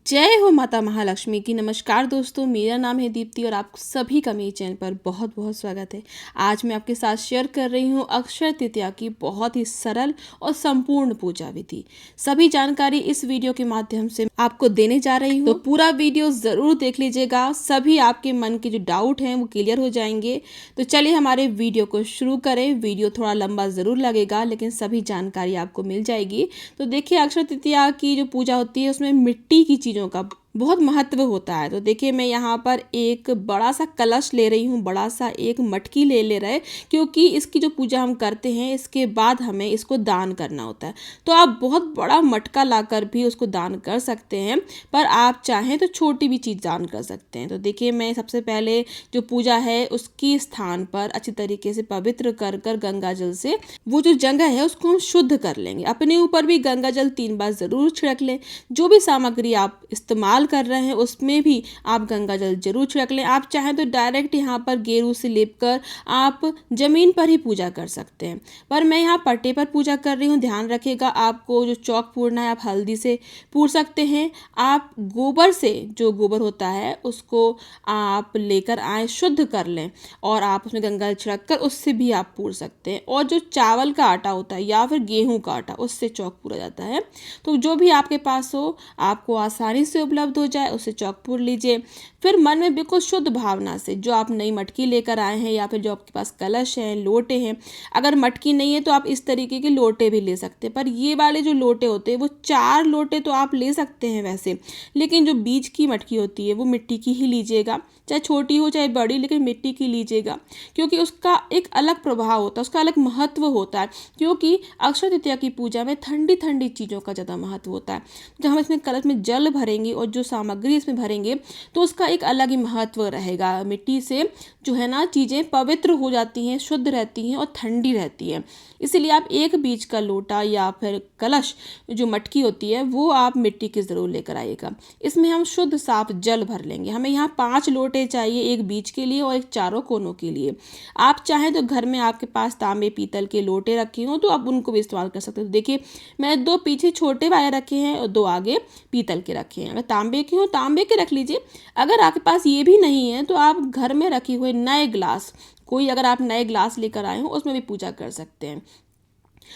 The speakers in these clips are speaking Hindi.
जय हो माता महालक्ष्मी की। नमस्कार दोस्तों, मेरा नाम है दीप्ति और आप सभी का मेरे चैनल पर बहुत बहुत स्वागत है। आज मैं आपके साथ शेयर कर रही हूँ अक्षय तृतीया की बहुत ही सरल और संपूर्ण पूजा विधि। सभी जानकारी इस वीडियो के माध्यम से आपको देने जा रही हूँ, तो पूरा वीडियो जरूर देख लीजिएगा। सभी आपके मन के जो डाउट हैं वो क्लियर हो जाएंगे। तो चलिए हमारे वीडियो को शुरू करें। वीडियो थोड़ा लंबा जरूर लगेगा लेकिन सभी जानकारी आपको मिल जाएगी। तो देखिए, अक्षय तृतीया की जो पूजा होती है उसमें मिट्टी की चीज़ों का बहुत महत्व होता है। तो देखिए, मैं यहाँ पर एक बड़ा सा कलश ले रही हूँ, बड़ा सा एक मटकी ले रहे, क्योंकि इसकी जो पूजा हम करते हैं इसके बाद हमें इसको दान करना होता है। तो आप बहुत बड़ा मटका लाकर भी उसको दान कर सकते हैं, पर आप चाहें तो छोटी भी चीज़ दान कर सकते हैं। तो देखिए, मैं सबसे पहले जो पूजा है उसकी स्थान पर अच्छी तरीके से पवित्र कर कर गंगा जल से वो जो जगह है उसको हम शुद्ध कर लेंगे। अपने ऊपर भी गंगा जल 3 बार ज़रूर छिड़क लें। जो भी सामग्री आप इस्तेमाल कर रहे हैं उसमें भी आप गंगा जल जरूर छिड़क लें। आप चाहें तो डायरेक्ट यहाँ पर गेरू से लेपकर आप जमीन पर ही पूजा कर सकते हैं, पर मैं यहाँ पट्टे पर पूजा कर रही हूँ। ध्यान रखिएगा, आपको जो चौक पूरना है आप हल्दी से पूर सकते हैं। आप गोबर से, जो गोबर होता है उसको आप लेकर आए, शुद्ध कर लें और आप उसमें गंगा जल छिड़क कर उससे भी आप पूर सकते हैं। और जो चावल का आटा होता है या फिर गेहूं का आटा, उससे चौक पूरा जाता है। तो जो भी आपके पास हो, आपको आसानी से उपलब्ध हो जाए, उससे चौक पूर लीजिए। फिर मन में बिल्कुल शुद्ध भावना से जो आप नई मटकी लेकर आए हैं या फिर जो आपके पास कलश हैं, लोटे हैं, अगर मटकी नहीं है तो आप इस तरीके के लोटे भी ले सकते हैं। पर ये वाले जो लोटे होते हैं वो 4 लोटे तो आप ले सकते हैं वैसे, लेकिन जो बीच की मटकी होती है वो मिट्टी की ही लीजिएगा, चाहे छोटी हो चाहे बड़ी, लेकिन मिट्टी की लीजिएगा, क्योंकि उसका एक अलग प्रभाव होता है, उसका अलग महत्व होता है। क्योंकि अक्षय तृतीया की पूजा में ठंडी ठंडी चीज़ों का ज़्यादा महत्व होता है। जब हम इसमें कलश में जल भरेंगे और जो सामग्री इसमें भरेंगे तो उसका एक अलग ही महत्व रहेगा। मिट्टी से जो है ना चीज़ें पवित्र हो जाती हैं, शुद्ध रहती हैं और ठंडी रहती हैं। इसीलिए आप एक बीज का लोटा या फिर कलश, जो मटकी होती है, वो आप मिट्टी की ज़रूर लेकर आइएगा। इसमें हम शुद्ध साफ जल भर लेंगे। हमें यहाँ 5 लोटे चाहिए, एक बीज के लिए और एक चारों कोनों के लिए। आप चाहें तो घर में आपके पास तांबे पीतल के लोटे रखे हों तो आप उनको भी इस्तेमाल कर सकते हो। देखिए, मैंने 2 पीछे छोटे वाले रखे हैं और 2 आगे पीतल के रखे हैं। अगर तांबे के हो तांबे के रख लीजिए। अगर आपके पास ये भी नहीं है तो आप घर में रखे हुए नए ग्लास, कोई अगर आप नए ग्लास लेकर आए हो उसमें भी पूजा कर सकते हैं।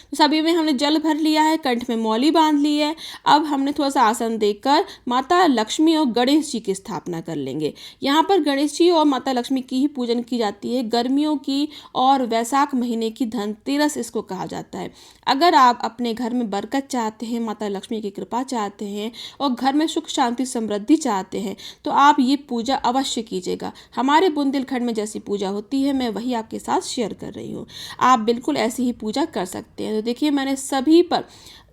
तो सभी में हमने जल भर लिया है, कंठ में मौली बांध ली है। अब हमने थोड़ा सा आसन देकर माता लक्ष्मी और गणेश जी की स्थापना कर लेंगे। यहाँ पर गणेश जी और माता लक्ष्मी की ही पूजन की जाती है। गर्मियों की और वैशाख महीने की धनतेरस इसको कहा जाता है। अगर आप अपने घर में बरकत चाहते हैं, माता लक्ष्मी की कृपा चाहते हैं और घर में सुख शांति समृद्धि चाहते हैं तो आप ये पूजा अवश्य कीजिएगा। हमारे बुंदेलखंड में जैसी पूजा होती है मैं वही आपके साथ शेयर कर रही हूँ। आप बिल्कुल ऐसी ही पूजा कर सकते हैं। तो देखिए, मैंने सभी पर,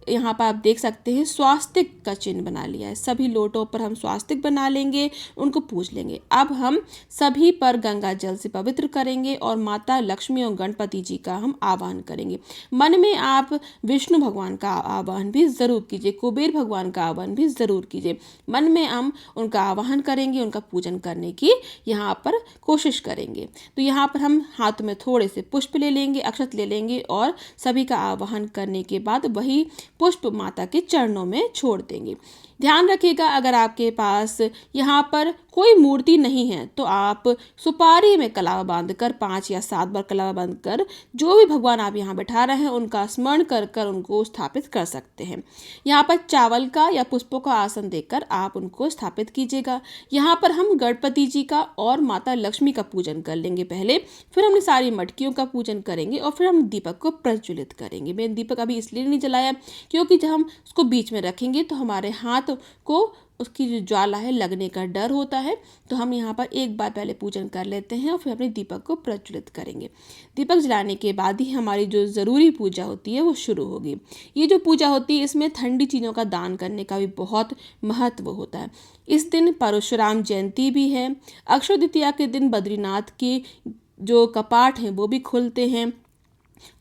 यहाँ पर आप देख सकते हैं, स्वास्तिक का चिन्ह बना लिया है। सभी लोटों पर हम स्वास्तिक बना लेंगे, उनको पूज लेंगे। अब हम सभी पर गंगा जल से पवित्र करेंगे और माता लक्ष्मी और गणपति जी का हम आवाहन करेंगे। मन में आप विष्णु भगवान का आवाहन भी ज़रूर कीजिए, कुबेर भगवान का आवाहन भी ज़रूर कीजिए। मन में हम उनका आवाहन करेंगे, उनका पूजन करने की यहाँ पर कोशिश करेंगे। तो यहाँ पर हम हाथ में थोड़े से पुष्प ले लेंगे, अक्षत ले लेंगे और सभी का आवाहन करने के बाद वही पुष्प माता के चरणों में छोड़ देंगे। ध्यान रखिएगा, अगर आपके पास यहाँ पर कोई मूर्ति नहीं है तो आप सुपारी में कलावा बांधकर 5 या 7 बार कलावा बांधकर जो भी भगवान आप यहाँ बैठा रहे हैं उनका स्मरण कर कर उनको स्थापित कर सकते हैं। यहाँ पर चावल का या पुष्पों का आसन देकर आप उनको स्थापित कीजिएगा। यहाँ पर हम गणपति जी का और माता लक्ष्मी का पूजन कर लेंगे पहले, फिर हमने सारी मटकियों का पूजन करेंगे और फिर हम दीपक को प्रज्वलित करेंगे। मैंने दीपक अभी इसलिए नहीं जलाया क्योंकि जब हम उसको बीच में रखेंगे तो हमारे हाथ को उसकी जो ज्वाला है लगने का डर होता है। तो हम यहाँ पर एक बार पहले पूजन कर लेते हैं और फिर अपने दीपक को प्रज्वलित करेंगे। दीपक जलाने के बाद ही हमारी जो ज़रूरी पूजा होती है वो शुरू होगी। ये जो पूजा होती है इसमें ठंडी चीज़ों का दान करने का भी बहुत महत्व होता है। इस दिन परशुराम जयंती भी है। अक्षय तृतीया के दिन बद्रीनाथ की जो कपाट हैं वो भी खुलते हैं।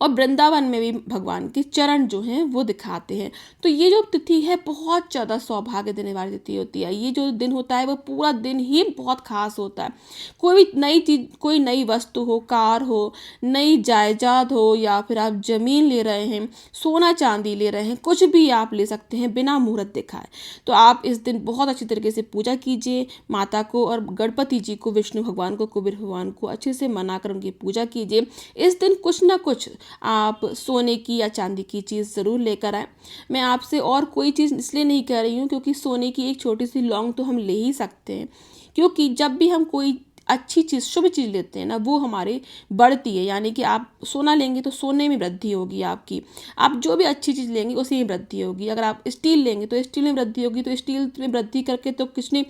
और वृंदावन में भी भगवान के चरण जो हैं वो दिखाते हैं। तो ये जो तिथि है बहुत ज़्यादा सौभाग्य देने वाली तिथि होती है। ये जो दिन होता है वो पूरा दिन ही बहुत खास होता है। कोई भी नई चीज़, कोई नई वस्तु हो, कार हो, नई जायदाद हो, या फिर आप ज़मीन ले रहे हैं, सोना चांदी ले रहे हैं, कुछ भी आप ले सकते हैं बिना मुहूर्त दिखाए। तो आप इस दिन बहुत अच्छी तरीके से पूजा कीजिए माता को, और गणपति जी को, विष्णु भगवान को, कुबेर भगवान को अच्छे से मनाकर उनकी पूजा कीजिए। इस दिन कुछ ना कुछ आप सोने की या चांदी की चीज़ ज़रूर लेकर आएँ। मैं आपसे और कोई चीज़ इसलिए नहीं कह रही हूँ क्योंकि सोने की एक छोटी सी लौंग तो हम ले ही सकते हैं, क्योंकि जब भी हम कोई अच्छी चीज़, शुभ चीज़ लेते हैं ना, वो हमारे बढ़ती है। यानी कि आप सोना लेंगे तो सोने में वृद्धि होगी आपकी। आप जो भी अच्छी चीज़ लेंगे उसी में वृद्धि होगी। अगर आप स्टील लेंगे तो स्टील में वृद्धि होगी। तो स्टील में वृद्धि करके तो किसने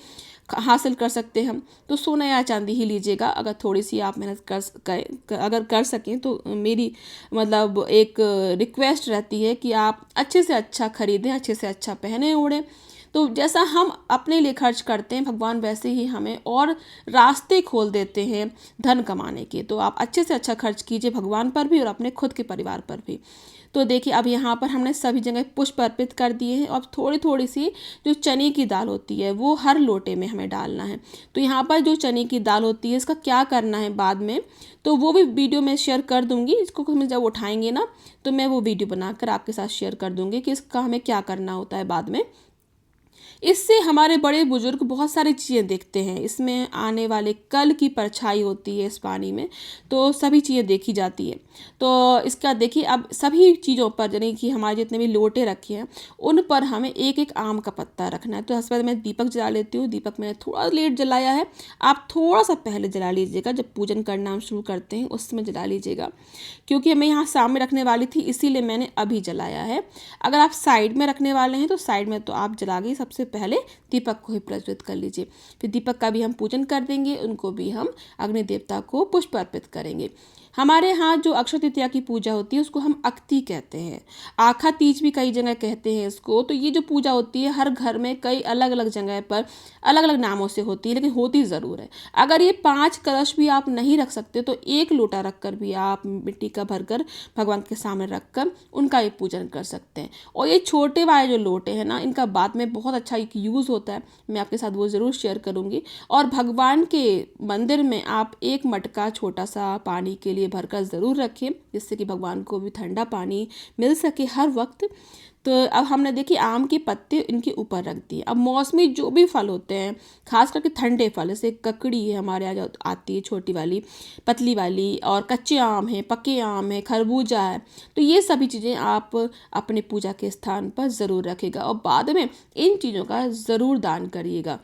हासिल कर सकते हैं हम। तो सोना या चांदी ही लीजिएगा। अगर थोड़ी सी आप मेहनत अगर कर सकें तो मेरी मतलब एक रिक्वेस्ट रहती है कि आप अच्छे से अच्छा खरीदें, अच्छे से अच्छा पहने ओढ़ें। तो जैसा हम अपने लिए खर्च करते हैं, भगवान वैसे ही हमें और रास्ते खोल देते हैं धन कमाने के। तो आप अच्छे से अच्छा खर्च कीजिए भगवान पर भी और अपने खुद के परिवार पर भी। तो देखिए अब यहाँ पर हमने सभी जगह पुष्प अर्पित कर दिए हैं। और थोड़ी थोड़ी सी जो चने की दाल होती है वो हर लोटे में हमें डालना है। तो यहाँ पर जो चने की दाल होती है इसका क्या करना है बाद में, तो वो भी वीडियो में शेयर कर दूँगी। इसको हम जब उठाएंगे ना तो मैं वो वीडियो बनाकर आपके साथ शेयर कर दूँगी कि इसका हमें क्या करना होता है बाद में। इससे हमारे बड़े बुजुर्ग बहुत सारी चीज़ें देखते हैं। इसमें आने वाले कल की परछाई होती है इस पानी में, तो सभी चीज़ें देखी जाती है। तो इसका देखिए अब सभी चीज़ों पर, यानी कि हमारे जितने भी लोटे रखे हैं उन पर हमें एक एक आम का पत्ता रखना है। तो सबसे पहले मैं दीपक जला लेती हूँ। दीपक मैंने थोड़ा लेट जलाया है, आप थोड़ा सा पहले जला लीजिएगा। जब पूजन करना हम शुरू करते हैं उस समय जला लीजिएगा, क्योंकि मैं यहाँ सामने रखने वाली थी इसीलिए मैंने अभी जलाया है। अगर आप साइड में रखने वाले हैं तो साइड में तो आप जला के सबसे पहले दीपक को ही प्रज्वलित कर लीजिए। फिर दीपक का भी हम पूजन कर देंगे, उनको भी हम अग्नि देवता को पुष्प अर्पित करेंगे। हमारे यहाँ जो अक्षय तृतीया की पूजा होती है उसको हम अक्ति कहते हैं, आखा तीज भी कई जगह कहते हैं इसको। तो ये जो पूजा होती है हर घर में कई अलग अलग जगह पर अलग अलग नामों से होती है, लेकिन होती ज़रूर है। अगर ये 5 कलश भी आप नहीं रख सकते तो एक लोटा रखकर भी आप मिट्टी का भरकर भगवान के सामने रखकर उनका ये पूजन कर सकते हैं। और ये छोटे वाले जो लोटे हैं ना, इनका बाद में बहुत अच्छा एक यूज़ होता है, मैं आपके साथ वो ज़रूर शेयर करूँगी। और भगवान के मंदिर में आप एक मटका छोटा सा पानी के लिए भरकर ज़रूर रखें, जिससे कि भगवान को भी ठंडा पानी मिल सके हर वक्त। तो अब हमने देखिए आम के पत्ते इनके ऊपर रख दिए। अब मौसमी जो भी फल होते हैं, खास करके ठंडे फल, जैसे ककड़ी है हमारे यहाँ जो आती है छोटी वाली, पतली वाली, और कच्चे आम हैं, पके आम है, खरबूजा है, तो ये सभी चीज़ें आप अपने पूजा के स्थान पर ज़रूर रखिएगा और बाद में इन चीज़ों का ज़रूर दान करिएगा।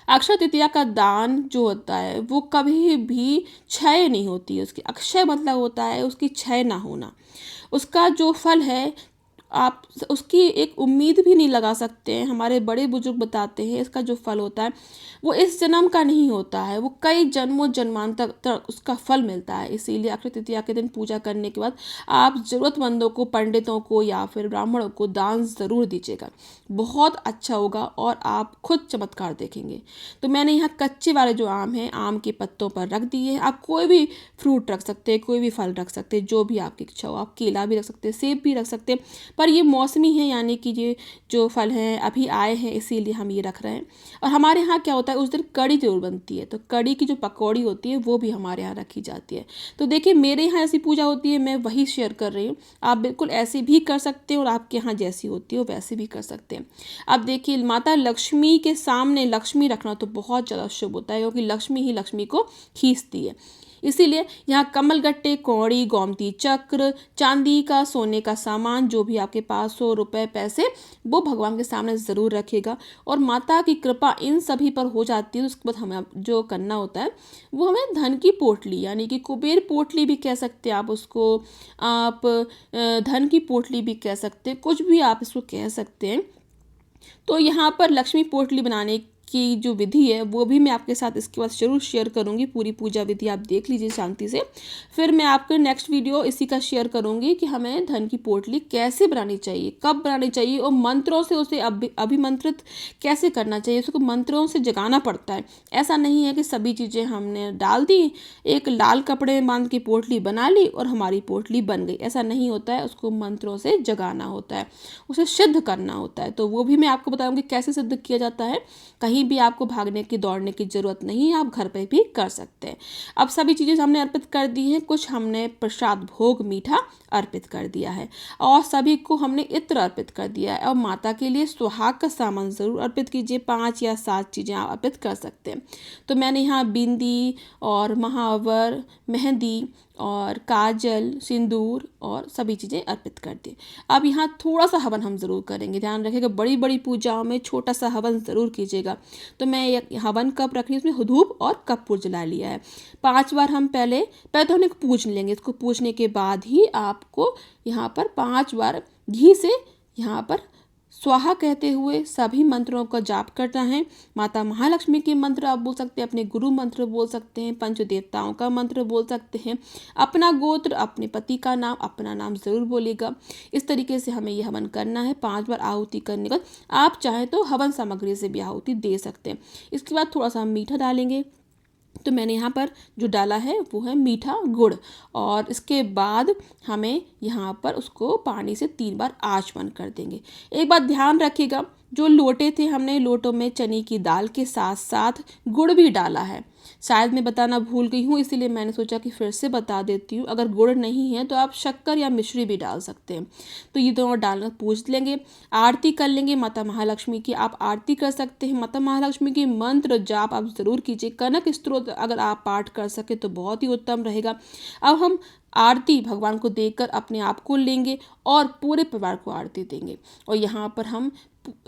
अक्षय तृतीया का दान जो होता है वो कभी भी क्षय नहीं होती है उसकी। अक्षय मतलब होता है उसकी क्षय ना होना। उसका जो फल है आप उसकी एक उम्मीद भी नहीं लगा सकते हैं। हमारे बड़े बुजुर्ग बताते हैं इसका जो फल होता है वो इस जन्म का नहीं होता है, वो कई जन्मों जन्मांतर तक उसका फल मिलता है। इसीलिए अक्षय तृतीया के दिन पूजा करने के बाद आप ज़रूरतमंदों को, पंडितों को या फिर ब्राह्मणों को दान ज़रूर दीजिएगा, बहुत अच्छा होगा और आप खुद चमत्कार देखेंगे। तो मैंने यहाँ कच्चे वाले जो आम हैं आम के पत्तों पर रख दिए हैं। आप कोई भी फ्रूट रख सकते हैं, कोई भी फल रख सकते हैं, जो भी आपकी इच्छा हो। आप केला भी रख सकते हैं, सेब भी रख सकते हैं, पर ये मौसमी है, यानी कि ये जो फल हैं अभी आए हैं इसीलिए हम ये रख रहे हैं। और हमारे यहाँ क्या होता है उस दिन कड़ी जरूर बनती है, तो कड़ी की जो पकौड़ी होती है वो भी हमारे यहाँ रखी जाती है। तो देखिए मेरे यहाँ ऐसी पूजा होती है, मैं वही शेयर कर रही हूँ। आप बिल्कुल ऐसे भी कर सकते हैं और आपके यहाँ जैसी होती है वैसे भी कर सकते हैं। अब देखिए माता लक्ष्मी के सामने लक्ष्मी रखना तो बहुत ज़्यादा शुभ होता है, क्योंकि लक्ष्मी ही लक्ष्मी को खींचती है। इसीलिए यहाँ कमल गट्टे, कौड़ी, गोमती चक्र, चांदी का, सोने का सामान जो भी आपके पास हो, रुपए पैसे, वो भगवान के सामने ज़रूर रखिएगा। और माता की कृपा इन सभी पर हो जाती है। उसके बाद हमें जो करना होता है वो हमें धन की पोटली, यानी कि कुबेर पोटली भी कह सकते हैं आप उसको, आप धन की पोटली भी कह सकते हैं, कुछ भी आप इसको कह सकते हैं। तो यहाँ पर लक्ष्मी पोटली बनाने इसकी जो विधि है वो भी मैं आपके साथ इसके बाद ज़रूर शेयर करूँगी। पूरी पूजा विधि आप देख लीजिए शांति से। फिर मैं आपको नेक्स्ट वीडियो इसी का शेयर करूँगी कि हमें धन की पोटली कैसे बनानी चाहिए, कब बनानी चाहिए और मंत्रों से उसे अभिमंत्रित कैसे करना चाहिए। उसको मंत्रों से जगाना पड़ता है। ऐसा नहीं है कि सभी चीज़ें हमने डाल दी, एक लाल कपड़े में बांध के पोटली बना ली और हमारी पोटली बन गई। ऐसा नहीं होता है, उसको मंत्रों से जगाना होता है, उसे सिद्ध करना होता है। तो वो भी मैं आपको बताऊंगी कैसे सिद्ध किया जाता है। कहीं भी आपको भागने की दौड़ने की ज़रूरत नहीं है, आप घर पे भी कर सकते हैं। अब सभी चीज़ें हमने अर्पित कर दी हैं, कुछ हमने प्रसाद भोग मीठा अर्पित कर दिया है और सभी को हमने इत्र अर्पित कर दिया है। और माता के लिए सुहाग का सामान ज़रूर अर्पित कीजिए। 5 या 7 चीज़ें आप अर्पित कर सकते हैं। तो मैंने यहाँ बिंदी और महावर, मेहंदी और काजल, सिंदूर और सभी चीज़ें अर्पित कर दी। अब यहाँ थोड़ा सा हवन हम ज़रूर करेंगे। ध्यान रखिएगा, बड़ी बड़ी पूजाओं में छोटा सा हवन ज़रूर कीजिएगा। तो मैं ये हवन कप रख रही हूँ, उसमें धूप और कपूर जला लिया है। 5 बार हम पहले तो हम पूज लेंगे। इसको पूजने के बाद ही आपको यहाँ पर 5 बार घी से यहाँ पर स्वाहा कहते हुए सभी मंत्रों का जाप करना है। माता महालक्ष्मी के मंत्र आप बोल सकते हैं, अपने गुरु मंत्र बोल सकते हैं, पंच देवताओं का मंत्र बोल सकते हैं, अपना गोत्र, अपने पति का नाम, अपना नाम ज़रूर बोलेगा। इस तरीके से हमें ये हवन करना है। 5 बार आहुति करने के बाद आप चाहें तो हवन सामग्री से भी आहुति दे सकते हैं। इसके बाद थोड़ा सा हम मीठा डालेंगे। तो मैंने यहाँ पर जो डाला है वो है मीठा गुड़। और इसके बाद हमें यहाँ पर उसको पानी से 3 बार आचमन कर देंगे। एक बात ध्यान रखिएगा, जो लोटे थे हमने लोटों में चने की दाल के साथ साथ गुड़ भी डाला है। शायद मैं बताना भूल गई हूँ, इसीलिए मैंने सोचा कि फिर से बता देती हूँ। अगर गुड़ नहीं है तो आप शक्कर या मिश्री भी डाल सकते हैं। तो ये दोनों डालकर पूज लेंगे। आरती कर लेंगे माता महालक्ष्मी की। आप आरती कर सकते हैं। माता महालक्ष्मी की मंत्र जाप आप ज़रूर कीजिए। कनक स्तोत्र अगर आप पाठ कर सके तो बहुत ही उत्तम रहेगा। अब हम आरती भगवान को देकर अपने आप को लेंगे और पूरे परिवार को आरती देंगे। और यहाँ पर हम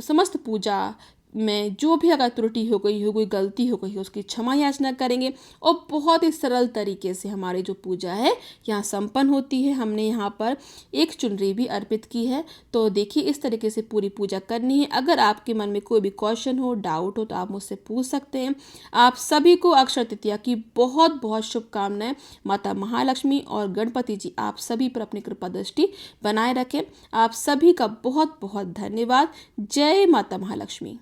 समस्त पूजा में जो भी अगर त्रुटि हो गई हो, कोई गलती हो गई हो, उसकी क्षमा याचना करेंगे। और बहुत ही सरल तरीके से हमारी जो पूजा है यहाँ संपन्न होती है। हमने यहाँ पर एक चुनरी भी अर्पित की है। तो देखिए, इस तरीके से पूरी पूजा करनी है। अगर आपके मन में कोई भी क्वेश्चन हो, डाउट हो, तो आप मुझसे पूछ सकते हैं। आप सभी को अक्षय तृतीया की बहुत बहुत शुभकामनाएं। माता महालक्ष्मी और गणपति जी आप सभी पर अपनी कृपा दृष्टि बनाए रखें। आप सभी का बहुत बहुत धन्यवाद। जय माता महालक्ष्मी।